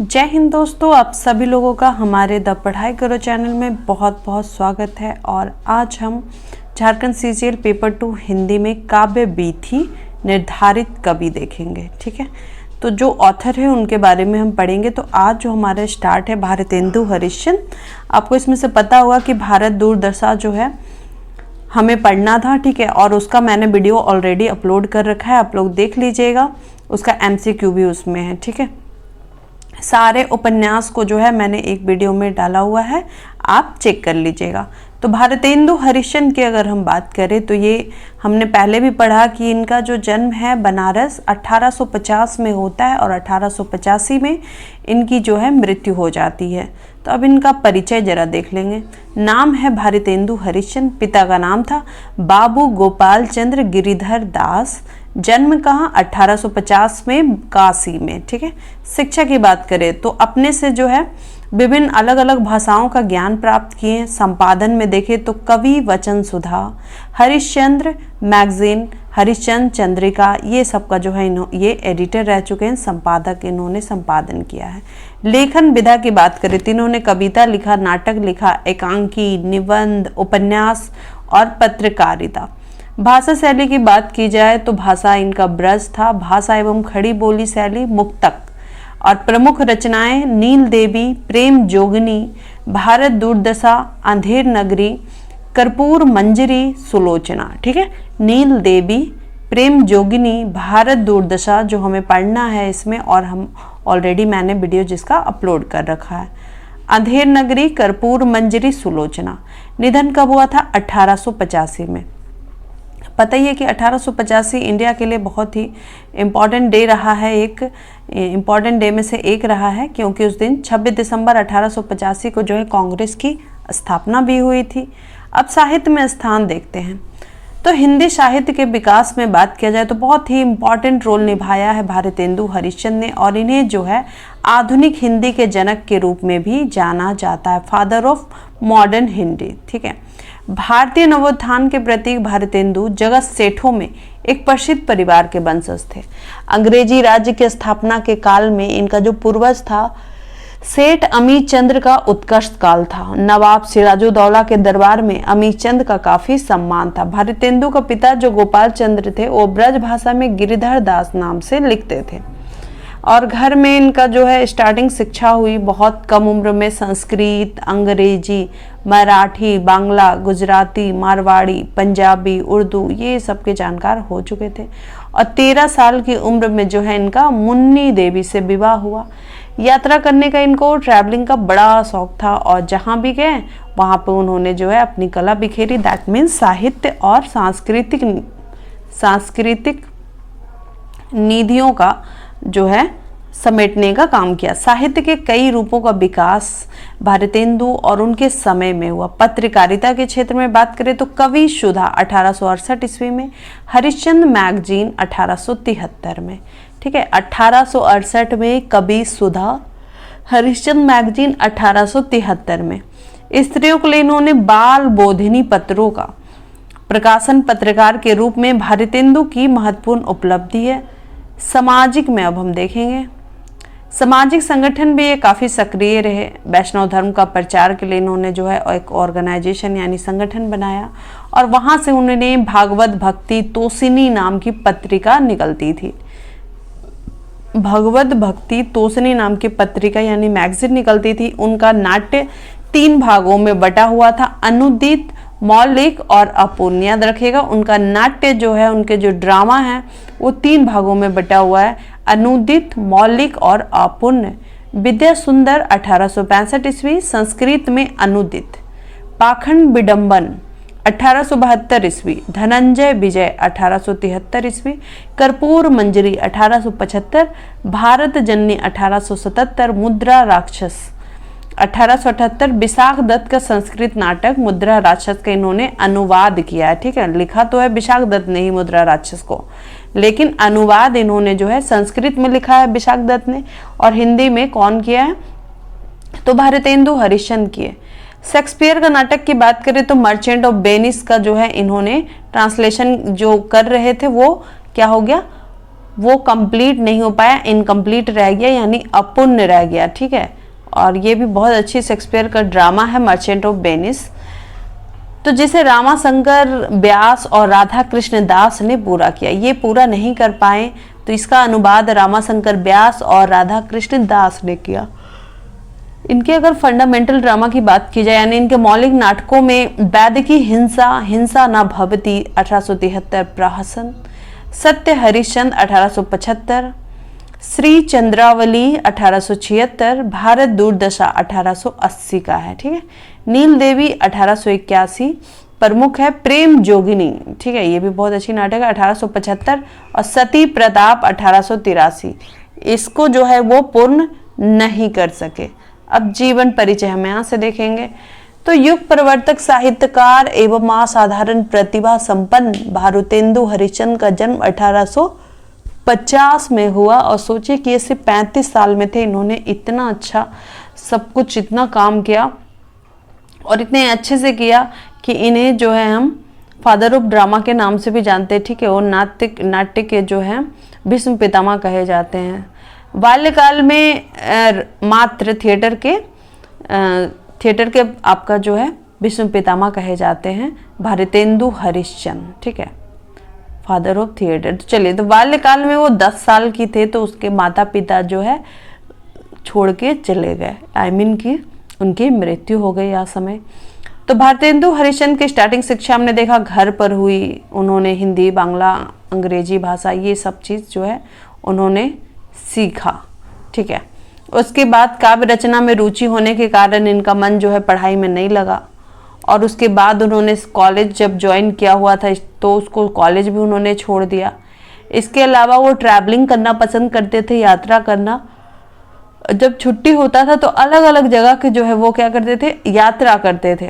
जय हिंद दोस्तों, आप सभी लोगों का हमारे द पढ़ाई करो चैनल में बहुत बहुत स्वागत है। और आज हम झारखंड सीजीएल पेपर 2 हिंदी में काव्य बीथी निर्धारित कवि देखेंगे। ठीक है, तो जो ऑथर है उनके बारे में हम पढ़ेंगे। तो आज जो हमारा स्टार्ट है भारतेंदु हरिश्चंद्र। आपको इसमें से पता होगा कि भारत दूरदशा जो है हमें पढ़ना था, ठीक है, और उसका मैंने वीडियो ऑलरेडी अपलोड कर रखा है, आप लोग देख लीजिएगा। उसका MCQ भी उसमें है। ठीक है, सारे उपन्यास को जो है मैंने एक वीडियो में डाला हुआ है, आप चेक कर लीजिएगा। तो भारतेंदु हरिश्चंद्र की अगर हम बात करें तो ये हमने पहले भी पढ़ा कि इनका जो जन्म है बनारस 1850 में होता है और 1885 में इनकी जो है मृत्यु हो जाती है। तो अब इनका परिचय जरा देख लेंगे। नाम है भारतेंदु हरिश्चंद्र, पिता का नाम था बाबू गोपाल चंद्र गिरिधर दास। जन्म कहाँ? 1850 में काशी में। ठीक है, शिक्षा की बात करें तो अपने से जो है विभिन्न अलग अलग भाषाओं का ज्ञान प्राप्त किए। संपादन में देखें तो कवि वचन सुधा, हरिश्चंद्र मैगजीन, हरिश्चंद्र चंद्रिका, ये सब का जो है ये एडिटर रह चुके हैं, संपादक इन्होंने संपादन किया है। लेखन विधा की बात करें तो इन्होंने कविता लिखा, नाटक लिखा, एकांकी, निबंध, उपन्यास और पत्रकारिता। भाषा शैली की बात की जाए तो भाषा इनका ब्रज था, भाषा एवं खड़ी बोली शैली मुक्तक। और प्रमुख रचनाएं नील देवी, प्रेम जोगिनी, भारत दूरदशा, अंधेर नगरी, कर्पूर मंजरी, सुलोचना। ठीक है, नील देवी, प्रेम जोगिनी, भारत दूरदशा जो हमें पढ़ना है इसमें, और हम ऑलरेडी मैंने वीडियो जिसका अपलोड कर रखा है। अंधेर नगरी, कर्पूर मंजरी, सुलोचना। निधन कब हुआ था? 1885 में। पता ही है कि 1885 इंडिया के लिए बहुत ही इम्पॉर्टेंट डे रहा है, एक इम्पॉर्टेंट डे में से एक रहा है, क्योंकि उस दिन 26 दिसंबर 1885 को जो है कांग्रेस की स्थापना भी हुई थी। अब साहित्य में स्थान देखते हैं तो हिंदी साहित्य के विकास में बात किया जाए तो बहुत ही इम्पॉर्टेंट रोल निभाया है भारतेंदु हरिश्चंद्र ने, और इन्हें जो है आधुनिक हिंदी के जनक के रूप में भी जाना जाता है, फादर ऑफ मॉडर्न हिंदी। ठीक है, भारतीय नवोत्थान के प्रतीक भारतेंदु जगत सेठों में एक प्रसिद्ध परिवार के वंशज थे। अंग्रेजी राज्य की स्थापना के काल में इनका जो पूर्वज था सेठ अमीर चंद्र का उत्कृष्ट काल था। नवाब सिराजुद्दौला के दरबार में अमीर चंद का काफी सम्मान था। भारतेंदु का पिता जो गोपाल चंद्र थे वो ब्रज भाषा में गिरिधर दास नाम से लिखते थे, और घर में इनका जो है स्टार्टिंग शिक्षा हुई। बहुत कम उम्र में संस्कृत, अंग्रेजी, मराठी, बांग्ला, गुजराती, मारवाड़ी, पंजाबी, उर्दू ये सब के जानकार हो चुके थे। और 13 साल की उम्र में जो है इनका मुन्नी देवी से विवाह हुआ। यात्रा करने का इनको ट्रैवलिंग का बड़ा शौक था, और जहाँ भी गए वहाँ पे उन्होंने जो है अपनी कला बिखेरी। दैट मीन्स साहित्य और सांस्कृतिक निधियों का जो है समेटने का काम किया। साहित्य के कई रूपों का विकास भारतेंदु और उनके समय में हुआ। पत्रकारिता के क्षेत्र में बात करें तो कवि सुधा 1868 ईस्वी में, हरिश्चंद्र मैगजीन 1873 में। ठीक है, 1868 में कवि सुधा, हरिश्चंद्र मैगजीन 1873 में। स्त्रियों के लिए इन्होंने बाल बोधिनी पत्रों का प्रकाशन पत्रकार के रूप में भारतेंदु की महत्वपूर्ण उपलब्धि है। सामाजिक में अब हम देखेंगे, सामाजिक संगठन भी ये काफ़ी सक्रिय रहे। वैष्णव धर्म का प्रचार के लिए इन्होंने जो है एक ऑर्गेनाइजेशन यानी संगठन बनाया, और वहाँ से उन्होंने भागवत भक्ति तोसिनी नाम की पत्रिका निकलती थी। भगवत भक्ति तोसिनी नाम की पत्रिका यानी मैगजीन निकलती थी। उनका नाट्य 3 भागों में बटा हुआ था, अनुदित, मौलिक और अपूर्ण। याद रखिएगा, उनका नाट्य जो है, उनके जो ड्रामा है वो 3 भागों में बटा हुआ है, अनुदित, मौलिक और अपूर्ण। विद्या सुंदर 1865 ईस्वी, संस्कृत में अनुदित। पाखंड विडंबन 1872 ईस्वी, धनंजय विजय 1873 ईस्वी, कर्पूर मंजरी 1875, भारत जननी 1877, मुद्रा राक्षस 1878, विशाख दत्त का संस्कृत नाटक मुद्रा राक्षस का इन्होंने अनुवाद किया है। ठीक है, लिखा तो है विशाख दत्त ने ही मुद्रा राक्षस को, लेकिन अनुवाद इन्होंने जो है संस्कृत में लिखा है विशाख दत्त ने, और हिंदी में कौन किया है? तो भारतेंदु हरिश्चंद्र किए। शेक्सपियर का नाटक की बात करें तो मर्चेंट ऑफ वेनिस का जो है इन्होंने ट्रांसलेशन जो कर रहे थे वो क्या हो गया? वो कंप्लीट नहीं हो पाया, इनकम्प्लीट रह गया, यानी अपूर्ण रह गया। ठीक है, और ये भी बहुत अच्छी शेक्सपियर का ड्रामा है मर्चेंट ऑफ वेनिस, तो जिसे रामाशंकर व्यास और राधा कृष्ण दास ने पूरा किया। ये पूरा नहीं कर पाए तो इसका अनुवाद रामाशंकर व्यास और राधा कृष्ण दास ने किया। इनके अगर फंडामेंटल ड्रामा की बात की जाए, यानी इनके मौलिक नाटकों में वैद्य की हिंसा न भवती 1873 प्रहसन, सत्य हरिश्चंद्र 1875, श्री चंद्रावली 1876, भारत दुर्दशा 1880 का है। ठीक है, नील देवी 1881, प्रमुख है प्रेम जोगिनी। ठीक है, ये भी बहुत अच्छी नाटक है 1875, और सती प्रताप 1883। इसको जो है वो पूर्ण नहीं कर सके। अब जीवन परिचय हम यहाँ से देखेंगे। तो युग प्रवर्तक साहित्यकार एवं असाधारण प्रतिभा संपन्न भारतेंदु हरिश्चंद्र का जन्म 1850 में हुआ, और सोचिए कि ये सिर्फ 35 साल में थे, इन्होंने इतना अच्छा सब कुछ, इतना काम किया और इतने अच्छे से किया कि इन्हें जो है हम फादर ऑफ ड्रामा के नाम से भी जानते हैं। ठीक है, और नाट्य के जो है भीष्म पितामह कहे जाते हैं। बाल्यकाल में मात्र थिएटर के आपका जो है भीष्म पितामह कहे जाते हैं भारतेंदु हरिश्चंद्र। ठीक है, फादर ऑफ थिएटर। तो चलिए, तो बाल्यकाल में वो 10 साल की थे तो उसके माता पिता जो है छोड़ के चले गए, कि उनकी मृत्यु हो गई आ समय। तो भारतेंदु हरिश्चंद्र की स्टार्टिंग शिक्षा हमने देखा घर पर हुई। उन्होंने हिंदी, बांग्ला, अंग्रेजी भाषा, ये सब चीज़ जो है उन्होंने सीखा। ठीक है, उसके बाद काव्य रचना में रुचि होने के कारण इनका मन जो है पढ़ाई में नहीं लगा, और उसके बाद उन्होंने कॉलेज जब ज्वाइन किया हुआ था तो उसको कॉलेज भी उन्होंने छोड़ दिया। इसके अलावा वो ट्रैवलिंग करना पसंद करते थे, यात्रा करना। जब छुट्टी होता था तो अलग अलग जगह के जो है वो क्या करते थे, यात्रा करते थे।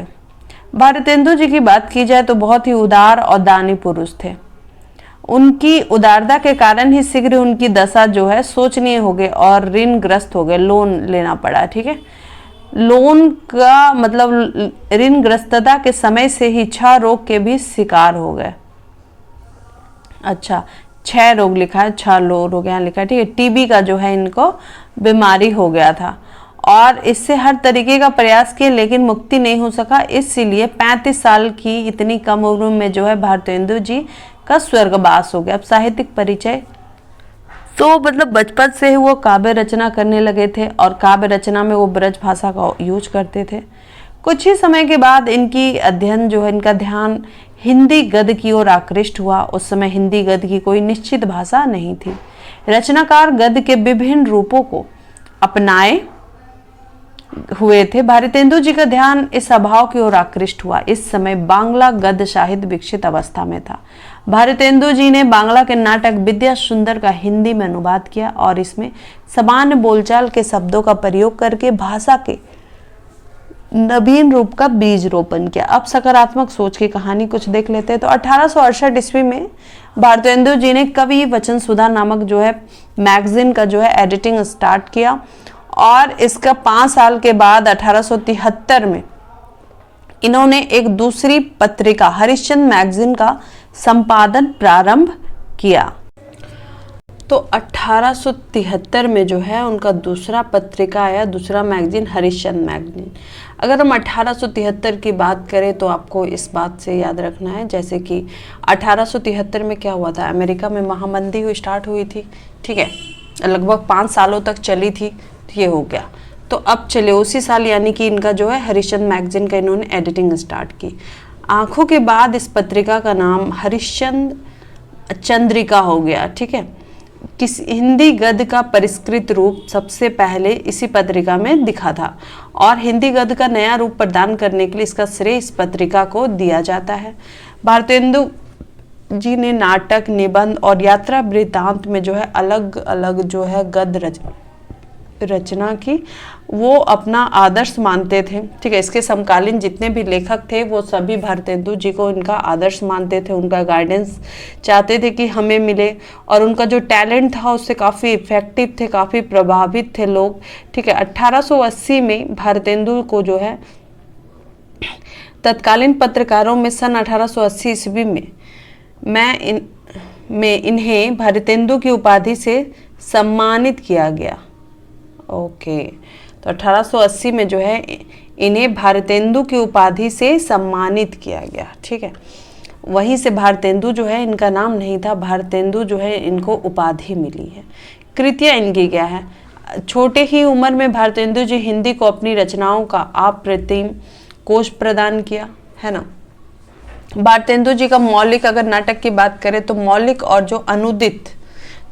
भारतेंदु जी की बात की जाए तो बहुत ही उदार और दानी पुरुष थे। उनकी उदारता के कारण ही शीघ्र उनकी दशा जो है शोचनीय हो गई और ऋणग्रस्त हो गए, लोन लेना पड़ा। ठीक है, लोन का मतलब ऋणग्रस्तता के समय से ही 6 रोग के भी शिकार हो गए। अच्छा, 6 रोग लिखा है, 6 रोग यहाँ लिखा है। ठीक है, टीबी का जो है इनको बीमारी हो गया था, और इससे हर तरीके का प्रयास किए लेकिन मुक्ति नहीं हो सका। इसीलिए 35 साल की इतनी कम उम्र में जो है भारतेंदु जी का स्वर्गवास हो गया। अब साहित्यिक परिचय, तो मतलब बचपन से ही वो काव्य रचना करने लगे थे, और काव्य रचना में वो ब्रज भाषा का यूज करते थे। कुछ ही समय के बाद इनकी अध्ययन जो है, इनका ध्यान हिंदी गद्य की ओर आकृष्ट हुआ। उस समय हिंदी गद्य की कोई निश्चित भाषा नहीं थी। रचनाकार गद्य के विभिन्न रूपों को अपनाए हुए थे। भारतेंदु जी का ध्यान इस अभाव की ओर आकृष्ट हुआ। इस समय बांग्ला गद्य साहित्य विकसित अवस्था में था। भारतेंदु जी ने बांग्ला के नाटक विद्या सुंदर का हिंदी में अनुवाद किया, और इसमें सामान्य बोलचाल के शब्दों का प्रयोग करके भाषा के नवीन रूप का बीज रोपण किया। अब सकारात्मक सोच की कहानी कुछ देख लेते हैं। तो 1868 ईस्वी में भारतेंदु जी ने कवि वचन सुधा नामक जो है मैगजीन का जो है एडिटिंग स्टार्ट किया, और इसका 5 साल के बाद 1873 में इन्होंने एक दूसरी पत्रिका हरिश्चंद्र मैगजीन का संपादन प्रारंभ किया। तो 1873 में जो है उनका दूसरा पत्रिका आया, दूसरा मैगजीन हरिश्चंद्र मैगजीन। अगर हम 1873 की बात करें तो आपको इस बात से याद रखना है, जैसे कि 1873 में क्या हुआ था, अमेरिका में महामंदी हुई स्टार्ट हुई थी। ठीक है, लगभग 5 सालों तक चली थी, ये हो गया। तो अब चले उसी साल, यानी कि इनका जो है हरिश्चंद्र मैगजीन का इन्होंने एडिटिंग स्टार्ट की। आंखों के बाद इस पत्रिका का नाम हरिश्चंद्र चंद्रिका हो गया। ठीक है, किस हिंदी गद्य का परिष्कृत रूप सबसे पहले इसी पत्रिका में दिखा था, और हिंदी गद्य का नया रूप प्रदान करने के लिए इसका श्रेय इस पत्रिका को दिया जाता है। भारतेंदु जी ने नाटक, निबंध और यात्रा वृत्तांत में जो है अलग अलग जो है गद्य रचना की, वो अपना आदर्श मानते थे। ठीक है, इसके समकालीन जितने भी लेखक थे वो सभी भारतेंदु जी को इनका आदर्श मानते थे, उनका गाइडेंस चाहते थे कि हमें मिले, और उनका जो टैलेंट था उससे काफ़ी इफेक्टिव थे, काफ़ी प्रभावित थे लोग। ठीक है, 1880 में भारतेंदु को जो है तत्कालीन पत्रकारों में सन 1880 ईस्वी में में इन्हें भारतेंदु की उपाधि से सम्मानित किया गया। ओके, तो 1880 में जो है इन्हें भारतेंदु की उपाधि से सम्मानित किया गया। ठीक है, वहीं से भारतेंदु जो है इनका नाम नहीं था, भारतेंदु जो है इनको उपाधि मिली है। कृतियाँ इनकी क्या है? छोटे ही उम्र में भारतेंदु जी हिंदी को अपनी रचनाओं का अप्रतिम कोश प्रदान किया, है ना। भारतेंदु जी का मौलिक, अगर नाटक की बात करें तो मौलिक और जो अनुदित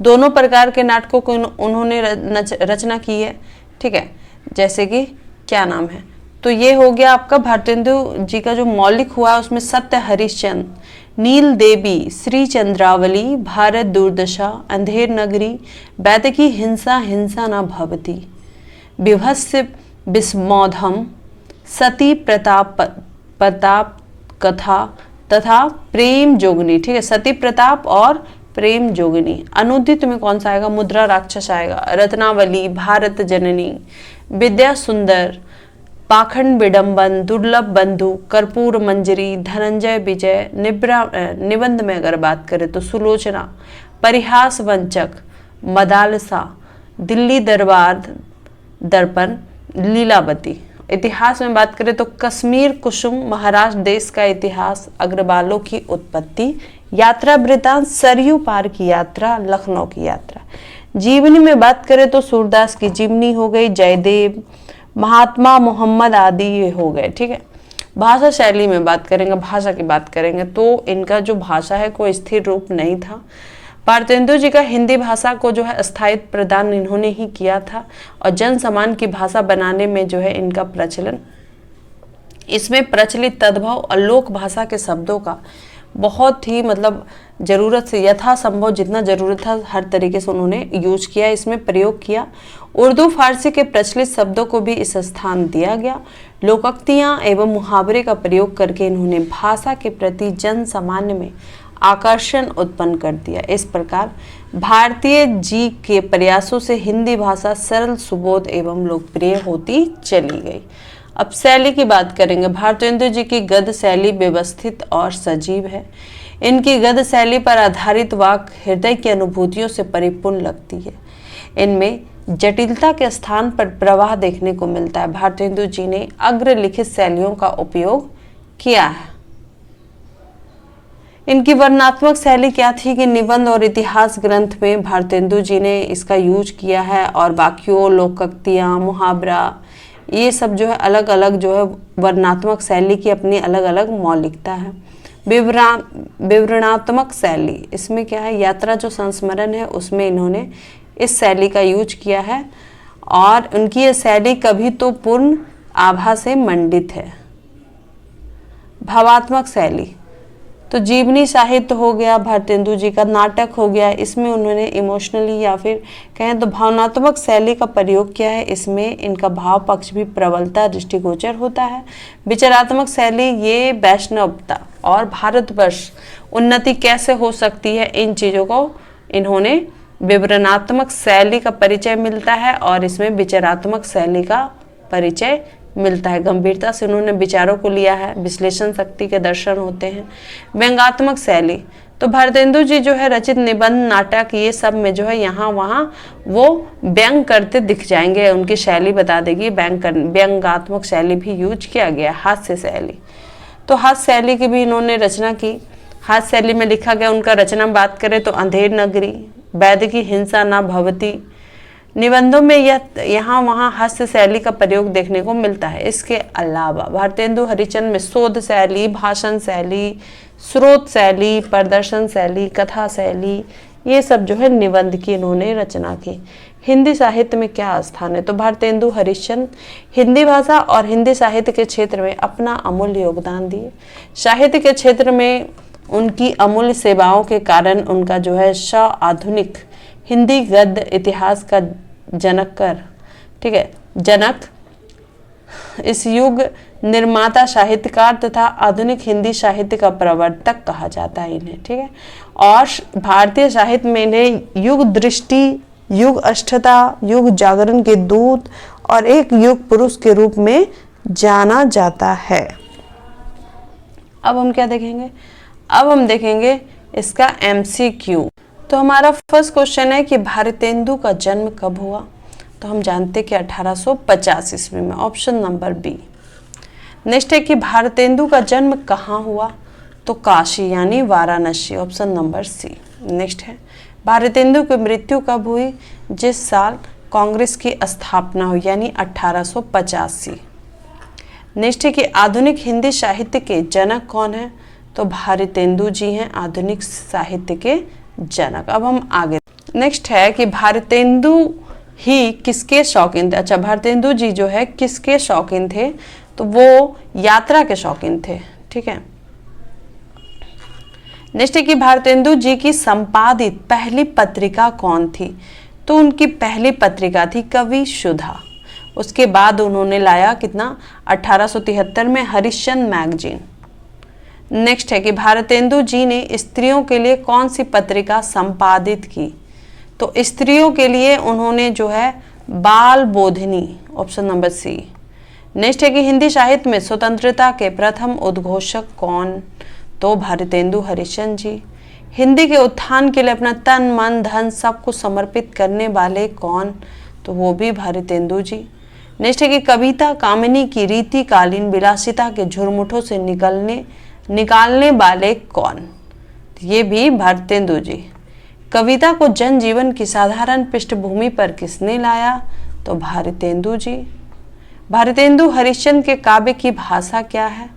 दोनों प्रकार के नाटकों को उन्होंने रचना की है। ठीक है, जैसे कि क्या नाम है, तो ये हो गया आपका भारतेंदु जी का जो मौलिक हुआ उसमें सत्य हरिश्चंद्र, नील देवी, श्री चंद्रावली, भारत दुर्दशा, अंधेर नगरी, वैदिकी हिंसा हिंसा न भवती, विभत्स विस्मोधम, सती प्रताप कथा तथा प्रेम जोगिनी। ठीक है, सती प्रताप और प्रेम जोगिनी। अनुदित में कौन सा आएगा? मुद्रा राक्षस आएगा, रत्नावली, भारत जननी, विद्या सुंदर, पाखंड विडंबन, दुर्लभ बंधु, कर्पूर मंजरी, धनंजय विजय। निबंध में अगर बात करें तो सुलोचना, परिहास वंचक, मदालसा, दिल्ली दरबार दर्पण, लीलावती। इतिहास में बात करें तो कश्मीर कुसुम, महाराष्ट्र देश का इतिहास, अग्रवालों की उत्पत्ति, यात्रा वृतांत, सरयू पार की यात्रा, लखनऊ की यात्रा। जीवनी में बात करें तो सूरदास की जीवनी हो गई, जयदेव, महात्मा मोहम्मद आदि ये हो गए। ठीक है, भाषा शैली में बात करेंगे, भाषा की बात करेंगे तो इनका जो भाषा है कोई स्थिर रूप नहीं था। भारतेंदु जी का हिंदी भाषा को जो है स्थायित्व प्रदान इन्होंने ही किया था और जन समान की भाषा बनाने में जो है इनका प्रचलन, इसमें प्रचलित तद्भव और लोक भाषा के शब्दों का बहुत ही मतलब ज़रूरत से यथासंभव जितना ज़रूरत था हर तरीके से उन्होंने यूज किया, इसमें प्रयोग किया। उर्दू फारसी के प्रचलित शब्दों को भी इस स्थान दिया गया। लोकोक्तियाँ एवं मुहावरे का प्रयोग करके इन्होंने भाषा के प्रति जन सामान्य में आकर्षण उत्पन्न कर दिया। इस प्रकार भारतीय जी के प्रयासों से हिंदी भाषा सरल, सुबोध एवं लोकप्रिय होती चली गई। अब शैली की बात करेंगे। भारतेंदु जी की गद्य शैली व्यवस्थित और सजीव है। इनकी गद्य शैली पर आधारित वाक हृदय की अनुभूतियों से परिपूर्ण लगती है। इनमें जटिलता के स्थान पर प्रवाह देखने को मिलता है। भारतेंदु जी ने अग्र लिखित शैलियों का उपयोग किया है। इनकी वर्णनात्मक शैली क्या थी कि निबंध और इतिहास ग्रंथ में भारतेंदु जी ने इसका यूज किया है और वाक्यों, लोकोक्तियाँ, मुहावरा ये सब जो है अलग अलग जो है वर्णनात्मक शैली की अपनी अलग अलग मौलिकता है। विवरणात्मक शैली, इसमें क्या है, यात्रा जो संस्मरण है उसमें इन्होंने इस शैली का यूज किया है और उनकी ये शैली कभी तो पूर्ण आभा से मंडित है। भावात्मक शैली तो जीवनी साहित्य हो गया, भारतेंदु जी का नाटक हो गया, इसमें उन्होंने इमोशनली या फिर कहें तो भावनात्मक शैली का प्रयोग किया है। इसमें इनका भाव पक्ष भी प्रबलता दृष्टिगोचर होता है। विचारात्मक शैली ये वैष्णवता और भारतवर्ष उन्नति कैसे हो सकती है, इन चीज़ों को इन्होंने विवरणात्मक शैली का परिचय मिलता है और इसमें विचारात्मक शैली का परिचय मिलता है। गंभीरता से उन्होंने विचारों को लिया है, विश्लेषण शक्ति के दर्शन होते हैं। व्यंग्यात्मक शैली तो भारतेंदु जी जो है रचित निबंध, नाटक ये सब में जो है यहाँ वहाँ वो व्यंग करते दिख जाएंगे, उनकी शैली बता देगी। व्यंग्यात्मक शैली भी यूज किया गया। हास्य शैली तो हास्य शैली की भी इन्होंने रचना की। हास्य शैली में लिखा गया उनका रचना बात करें तो अंधेर नगरी, वैदिकी हिंसा न भवती। निबंधों में यहाँ वहाँ हास्य शैली का प्रयोग देखने को मिलता है। इसके अलावा भारतेंदु हरिश्चंद्र में शोध शैली, भाषण शैली, स्रोत शैली, प्रदर्शन शैली, कथा शैली ये सब जो है निबंध की इन्होंने रचना की। हिंदी साहित्य में क्या स्थान है, तो भारतेंदु हरिश्चंद्र हिंदी भाषा और हिंदी साहित्य के क्षेत्र में अपना अमूल्य योगदान दिए। साहित्य के क्षेत्र में उनकी अमूल्य सेवाओं के कारण उनका जो है आधुनिक हिंदी गद्य इतिहास का जनक इस युग निर्माता, साहित्यकार तथा आधुनिक हिंदी साहित्य का प्रवर्तक कहा जाता है इन्हें। ठीक है, और भारतीय साहित्य में इन्हें युग दृष्टि, युग अष्टता, युग जागरण के दूत और एक युग पुरुष के रूप में जाना जाता है। अब हम क्या देखेंगे, अब हम देखेंगे इसका MCQ। तो हमारा फर्स्ट क्वेश्चन है कि भारतेंदु का जन्म कब हुआ? तो हम जानते कि 1850 ईस्वी में, ऑप्शन नंबर बी। नेक्स्ट है कि भारतेंदु का जन्म कहाँ हुआ? तो काशी यानी Varanasi, option number C. Next है भारतेंदु की मृत्यु कब हुई? जिस साल कांग्रेस की स्थापना हुई यानी 1885। नेक्स्ट है कि आधुनिक हिंदी साहित्य के जनक कौन है? तो भारतेंदु जी हैं आधुनिक साहित्य के जनक। अब हम आगे, नेक्स्ट है कि भारतेंदु ही किसके शौकीन थे? अच्छा, भारतेंदु जी जो है किसके शौकीन थे? तो वो यात्रा के शौकीन थे। ठीक है। नेक्स्ट है कि भारतेंदु जी की संपादित पहली पत्रिका कौन थी? तो उनकी पहली पत्रिका थी कवि सुधा। उसके बाद उन्होंने लाया कितना, 1873 में हरिश्चंद्र मैगजीन। नेक्स्ट है कि भारतेंदु जी ने स्त्रियों के लिए कौन सी पत्रिका संपादित की? तो स्त्रियों के लिए उन्होंने जो है Bal Bodhini, option number C. Next है कि हिंदी साहित्य में स्वतंत्रता के प्रथम उद्घोषक कौन? तो भारतेंदु हरिश्चंद्र जी। हिंदी के उत्थान के लिए अपना तन मन धन सब कुछ समर्पित करने वाले कौन? तो वो भी भारतेंदु जी। नेक्स्ट है कि कविता कामिनी की रीतिकालीन विलासिता के झुरमुटों से निकालने वाले कौन? ये भी भारतेंदु जी। कविता को जनजीवन की साधारण पृष्ठभूमि पर किसने लाया? तो भारतेंदु जी। भारतेंदु हरिश्चंद्र के काव्य की भाषा क्या है?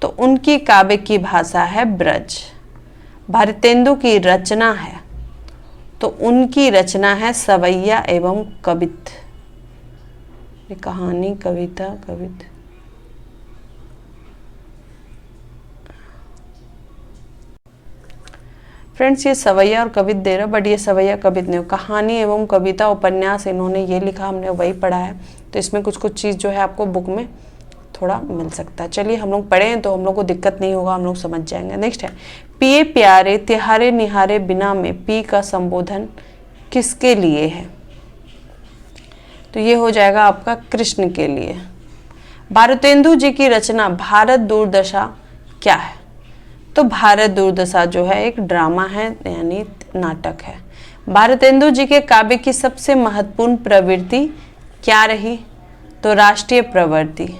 तो उनकी काव्य की भाषा है ब्रज। भारतेंदु की रचना है, तो उनकी रचना है सवैया एवं कवित। ये कहानी, कविता, कवित। फ्रेंड्स, ये सवैया और कवित दे रहा, बट ये सवैया कवित नहीं, कहानी एवं कविता उपन्यास इन्होंने ये लिखा, हमने वही पढ़ा है। तो इसमें कुछ कुछ चीज़ जो है आपको बुक में थोड़ा मिल सकता है। चलिए, हम लोग पढ़े हैं तो हम लोग को दिक्कत नहीं होगा, हम लोग समझ जाएंगे। नेक्स्ट है पिए प्यारे तिहारे निहारे बिना में पी का संबोधन किसके लिए है? तो ये हो जाएगा आपका कृष्ण के लिए। भारतेंदु जी की रचना भारत दुर्दशा क्या है? तो भारत दुर्दशा जो है एक ड्रामा है यानी नाटक है। भारतेंदु जी के काव्य की सबसे महत्वपूर्ण प्रवृत्ति क्या रही? तो राष्ट्रीय प्रवृत्ति।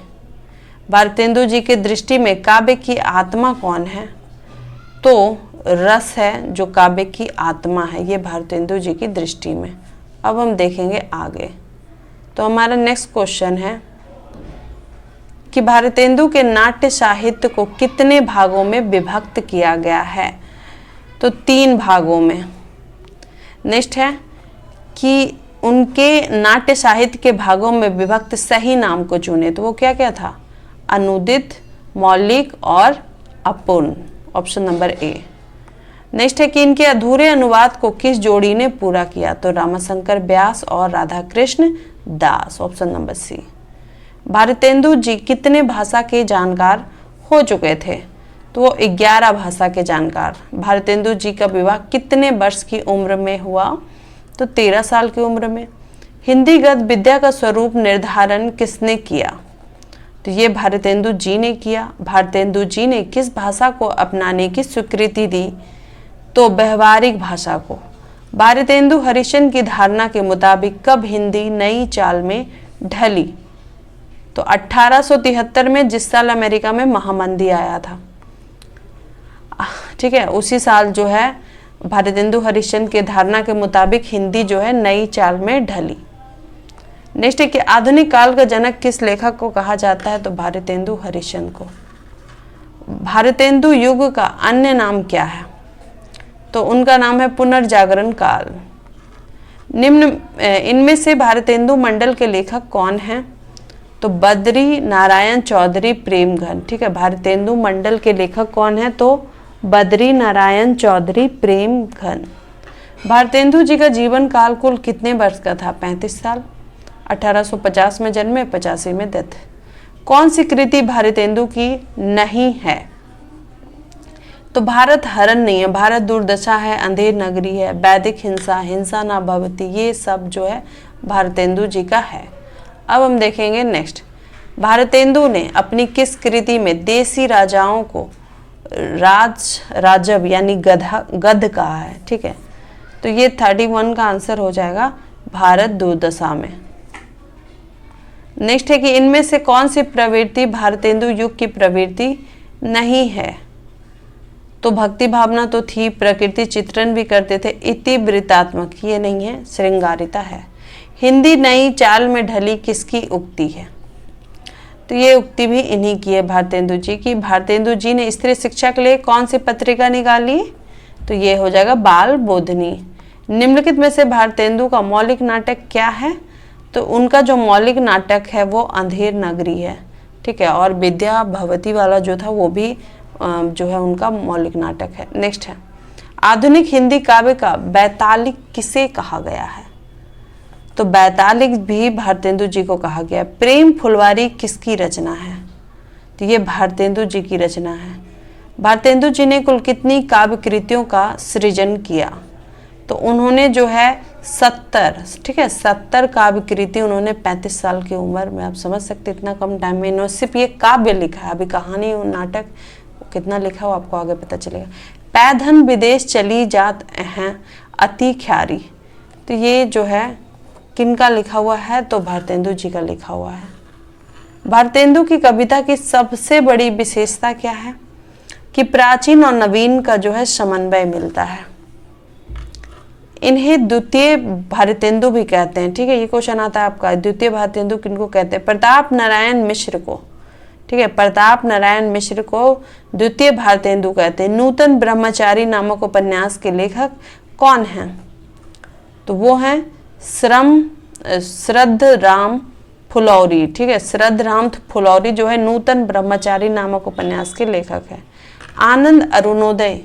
भारतेंदु जी के दृष्टि में काव्य की आत्मा कौन है? तो रस है जो काव्य की आत्मा है, ये भारतेंदु जी की दृष्टि में। अब हम देखेंगे आगे। तो हमारा नेक्स्ट क्वेश्चन है कि भारतेंदु के नाट्य साहित्य को कितने भागों में विभक्त किया गया है? तो 3 भागों में। नेक्स्ट है कि उनके नाट्य साहित्य के भागों में विभक्त सही नाम को चुने, तो वो क्या क्या था? अनुदित, मौलिक और अपूर्ण, ऑप्शन नंबर ए। नेक्स्ट है कि इनके अधूरे अनुवाद को किस जोड़ी ने पूरा किया? तो रामाशंकर व्यास और राधा कृष्ण दास, ऑप्शन नंबर सी। भारतेंदु जी कितने भाषा के जानकार हो चुके थे? तो वो 11 भाषा के जानकार। भारतेंदु जी का विवाह कितने वर्ष की उम्र में हुआ? तो 13 साल की उम्र में। हिंदी गद्य विद्या का स्वरूप निर्धारण किसने किया? तो ये भारतेंदु जी ने किया। भारतेंदु जी ने किस भाषा को अपनाने की स्वीकृति दी? तो व्यवहारिक भाषा को। भारतेंदु हरिश्चंद्र की धारणा के मुताबिक कब हिंदी नई चाल में ढली? तो 1873 में, जिस साल अमेरिका में महामंदी आया था। ठीक है, उसी साल जो है भारतेंदु हरिश्चंद्र के धारणा के मुताबिक हिंदी जो है नई चाल में ढली। नेक्स्ट है कि आधुनिक काल का जनक किस लेखक को कहा जाता है? तो भारतेंदु हरिश्चंद्र को। भारतेंदु युग का अन्य नाम क्या है? तो उनका नाम है पुनर्जागरण काल। निम्न इनमें से भारतेंदु मंडल के लेखक कौन हैं? तो बद्री नारायण चौधरी प्रेमघन। ठीक है, भारतेंदु मंडल के लेखक कौन है? तो बद्री नारायण चौधरी प्रेमघन। भारतेंदु जी का जीवन काल कुल कितने वर्ष का था? 35 साल। 1850 में जन्मे, 85 में डेथ। कौन सी कृति भारतेंदु की नहीं है? तो भारत हरण नहीं है, भारत दुर्दशा है, अंधेर नगरी है, वैदिक हिंसा, हिंसा ना भवती, ये सब जो है भारतेंदु जी का है। अब हम देखेंगे नेक्स्ट। भारतेंदु ने अपनी किस कृति में देसी राजाओं को राजव यानी गध कहा है। ठीक है, तो ये 31 का आंसर हो जाएगा भारत दुर्दशा में। नेक्स्ट है कि इनमें से कौन सी प्रवृत्ति भारतेंदु युग की प्रवृत्ति नहीं है? तो भक्ति भावना तो थी, प्रकृति चित्रण भी करते थे, इतिवृत्तात्मक ये नहीं है, श्रृंगारिता है। हिंदी नई चाल में ढली किसकी उक्ति है? तो ये उक्ति भी इन्हीं की है, भारतेंदु जी की। भारतेंदु जी ने स्त्री शिक्षा के लिए कौन सी पत्रिका निकाली? तो ये हो जाएगा बाल बोधनी। निम्नलिखित में से भारतेंदु का मौलिक नाटक क्या है? तो उनका जो मौलिक नाटक है वो अंधेर नगरी है। ठीक है, और विद्या भवती वाला जो था वो भी जो है उनका मौलिक नाटक है। नेक्स्ट है, आधुनिक हिंदी काव्य का बैतालिक किसे कहा गया है? तो बैतालिक भी भारतेंदु जी को कहा गया। प्रेम फुलवारी किसकी रचना है? तो ये भारतेंदु जी की रचना है। भारतेंदु जी ने कुल कितनी काव्य कृतियों का सृजन किया? तो उन्होंने जो है 70, ठीक है, 70 काव्य कृति उन्होंने 35 साल की उम्र में, आप समझ सकते इतना कम टाइम में इन्होंने सिर्फ ये काव्य लिखा है। अभी कहानी और नाटक कितना लिखा हो आपको आगे पता चलेगा। पैधन विदेश चली जात हैं अति ख्यारी, तो ये जो है किनका लिखा हुआ है? तो भारतेंदु जी का लिखा हुआ है। भारतेंदु की कविता की सबसे बड़ी विशेषता क्या है? कि प्राचीन और नवीन का जो है समन्वय मिलता है। इन्हें द्वितीय भारतेंदु भी कहते हैं। ठीक है, ये क्वेश्चन आता है आपका, द्वितीय भारतेंदु किनको कहते हैं? प्रताप नारायण मिश्र को। ठीक है, प्रताप नारायण मिश्र को द्वितीय भारतेंदु कहते हैं। नूतन ब्रह्मचारी नामक उपन्यास के लेखक कौन हैं? तो वो हैं श्रद्धराम फुलौरी। ठीक है, श्रद्धराम फुलौरी जो है नूतन ब्रह्मचारी नामक उपन्यास के लेखक है। आनंद अरुणोदय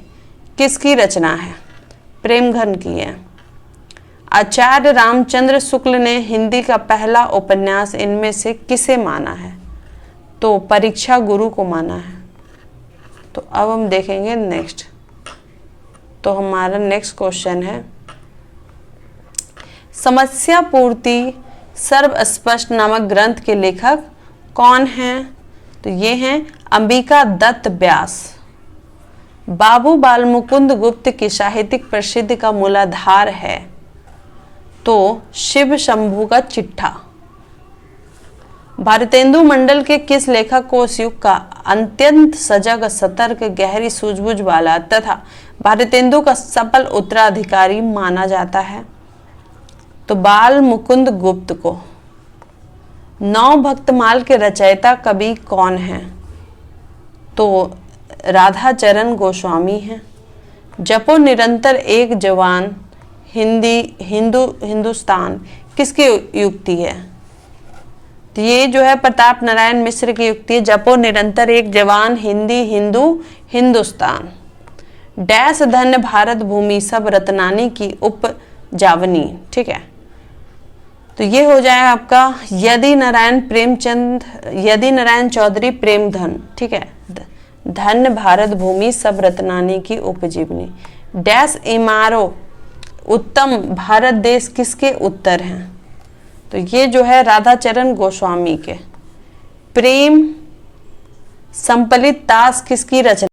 किसकी रचना है? प्रेमघन की है। आचार्य रामचंद्र शुक्ल ने हिंदी का पहला उपन्यास इनमें से किसे माना है? तो परीक्षा गुरु को माना है। तो अब हम देखेंगे नेक्स्ट। तो हमारा नेक्स्ट क्वेश्चन है, समस्या पूर्ति सर्वस्पष्ट नामक ग्रंथ के लेखक कौन हैं? तो ये हैं अंबिका दत्त व्यास। बाबू बाल मुकुंद गुप्त की साहित्यिक प्रसिद्धि का मूलाधार है? तो शिव शंभू का चिट्ठा। भारतेंदु मंडल के किस लेखक को उस युग का अत्यंत सजग, सतर्क, गहरी सूझबूझ वाला तथा भारतेंदु का सफल उत्तराधिकारी माना जाता है? तो बाल मुकुंद गुप्त को। नौ भक्तमाल के रचयिता कवि कौन हैं? तो राधाचरण गोस्वामी हैं। जपो निरंतर एक जवान हिंदुस्तान किसकी युक्ति है? तो ये जो है प्रताप नारायण मिश्र की युक्ति है। जपो निरंतर एक जवान हिंदुस्तान। डैश धन्य भारत भूमि सब रत्नानी की उपजावनी। ठीक है, तो ये हो जाए आपका यदि नारायण चौधरी प्रेमधन। ठीक है, धन्य भारत भूमि सब रत्नानी की उपजीवनी। डैश इमारो उत्तम भारत देश किसके उत्तर हैं? तो ये जो है राधाचरण गोस्वामी के। प्रेम संपलित ताश किसकी रचना?